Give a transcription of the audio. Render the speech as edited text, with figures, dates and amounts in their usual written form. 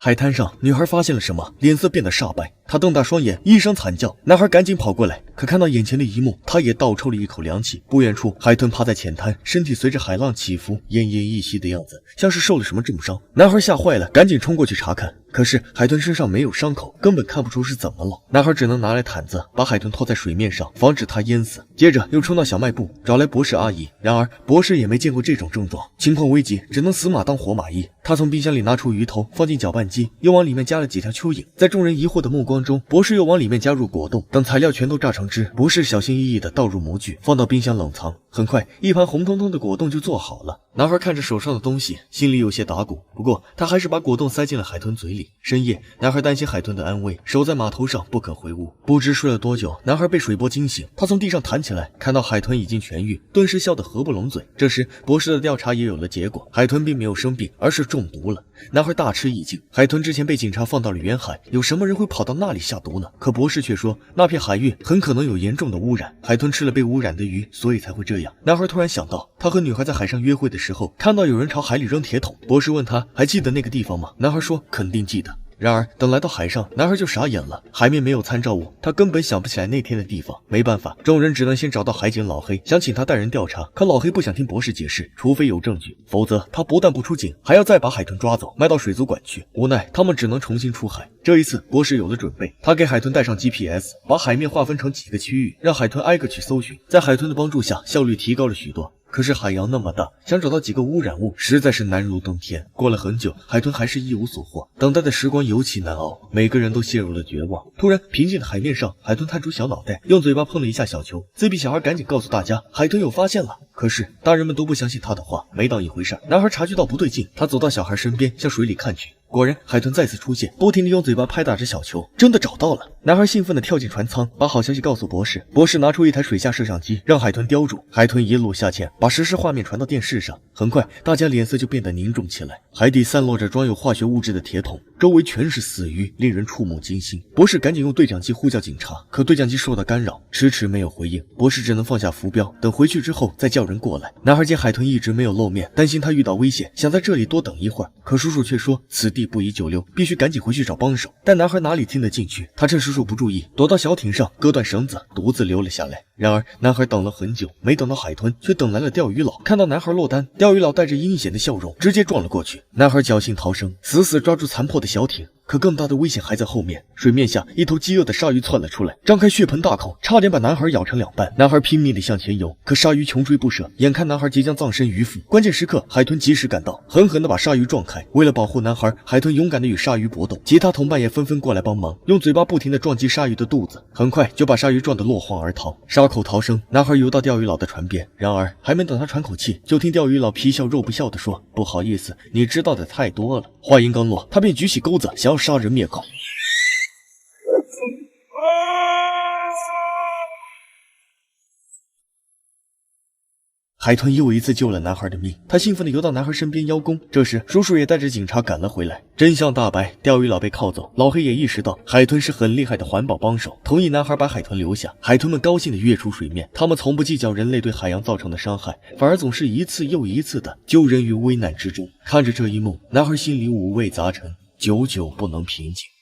海灘上，女孩發現了什麼，臉色變得煞白。她瞪大雙眼，一聲慘叫。男孩趕緊跑過來，可看到眼前的一幕，他也倒抽了一口涼氣。不遠處，海豚趴在淺灘，身體隨着海浪起伏，奄奄一息的樣子，像是受了什麼重傷。男孩嚇壞了，趕緊衝過去查看。可是海豚身上沒有傷口，根本看不出是怎麼了。男孩只能拿來毯子，把海豚拖在水面上，防止它淹死。接着又冲到小賣部，找來博士阿姨。然而博士也沒見過這種症狀，情況危急，只能死馬當活馬醫。他從冰箱裡拿出魚頭，放進攪拌機，又往裡面加了幾條蚯蚓。在众人疑惑的目光中，博士又往裡面加入果凍，等材料全都榨成汁，博士小心翼翼地倒入模具，放到冰箱冷藏。很快，一盘紅彤彤的果凍就做好了。男孩看着手上的東西，心裡有些打鼓，不過他還是把果凍塞進了海豚嘴裡。深夜，男孩擔心海豚的安危，守在碼頭上不肯回屋。不知睡了多久，男孩被水波驚醒，他從地上彈起來，看到海豚已經痊癒，頓時笑得合不攏嘴。這時，博士的調查也有了結果，海豚並没有生病，而是中毒了。男孩大吃一驚，海豚之前被警察放到了远海，有什麼人会跑到那裡下毒呢？可博士却說，那片海域很可能有嚴重的污染，海豚吃了被污染的魚，所以才会這樣。男孩突然想到，他和女孩在海上約會的時候，看到有人朝海裡扔鐵桶。博士問他還記得那個地方嗎？男孩說肯定記得。然而等來到海上，男孩就傻眼了，海面沒有參照物，他根本想不起來那天的地方。沒辦法，眾人只能先找到海警老黑，想請他帶人調查。可老黑不想聽博士解釋，除非有證據，否則他不但不出警，還要再把海豚抓走，賣到水族館去。無奈他們只能重新出海。這一次博士有了準備，他給海豚帶上 GPS， 把海面劃分成幾個區域，讓海豚挨個去搜尋。在海豚的幫助下，效率提高了許多。可是海洋那麼大，想找到幾個污染物實在是難如登天。過了很久，海豚還是一無所獲，等待的時光尤其難熬，每個人都陷入了絕望。突然，平靜的海面上，海豚探出小腦袋，用嘴巴碰了一下小球。自閉小孩趕緊告訴大家，海豚有發現了。可是大人們都不相信他的話，沒當一回事。男孩察覺到不對勁，他走到小孩身邊，向水裡看去。果然，海豚再次出現，不停地用嘴巴拍打着小球，真的找到了。男孩興奮地跳進船艙，把好消息告訴博士。博士拿出一台水下攝像機，讓海豚叼住。海豚一路下潛，把實时畫面傳到電視上。很快，大家臉色就變得凝重起來。海底散落着裝有化學物質的鐵桶，周圍全是死魚，令人觸目驚心。博士趕緊用對講機呼叫警察，可對講機受到干擾，遲遲沒有回應。博士只能放下浮標，等回去之後再叫人過來。男孩見海豚一直沒有露面，擔心他遇到危險，想在這裡多等一會兒。可叔叔卻說此地不宜久留，必須趕緊回去找幫手。但男孩哪裡聽得進去？他趁叔叔不注意，躲到小艇上，割斷繩子，獨自溜了下來。然而男孩等了很久，沒等到海豚，卻等來了釣魚佬。看到男孩落單，釣魚佬帶着陰險的笑容，直接撞了過去。男孩僥幸逃生，死死抓住殘破的小艇。可更大的危險還在後面，水面下一頭飢餓的鯊魚竄了出來，張開血盆大口，差點把男孩咬成兩半。男孩拼命地向前游，可鯊魚窮追不捨，眼看男孩即將葬身魚腹。關鍵時刻，海豚及時趕到，狠狠地把鯊魚撞開。為了保護男孩，海豚勇敢地與鯊魚搏鬥，其他同伴也紛紛過來幫忙，用嘴巴不停地撞擊鯊魚的肚子，很快就把鯊魚撞得落荒而逃。殺口逃生，男孩游到釣魚佬的船邊，然而還沒等他喘口氣，就聽釣魚佬皮笑肉不笑地說：“不好意思，你知道的太多了。”話音剛落，他便舉起鈎子，想要殺人滅口。海豚又一次救了男孩的命，他興奮地游到男孩身邊邀功。這時叔叔也帶着警察趕了回來，真相大白，釣魚佬被銬走。老黑也意識到海豚是很厲害的環保幫手，同意男孩把海豚留下。海豚們高興地躍出水面，他們從不計較人類對海洋造成的傷害，反而總是一次又一次地救人於危難之中。看着這一幕，男孩心裡五味雜陳，久久不能平靜。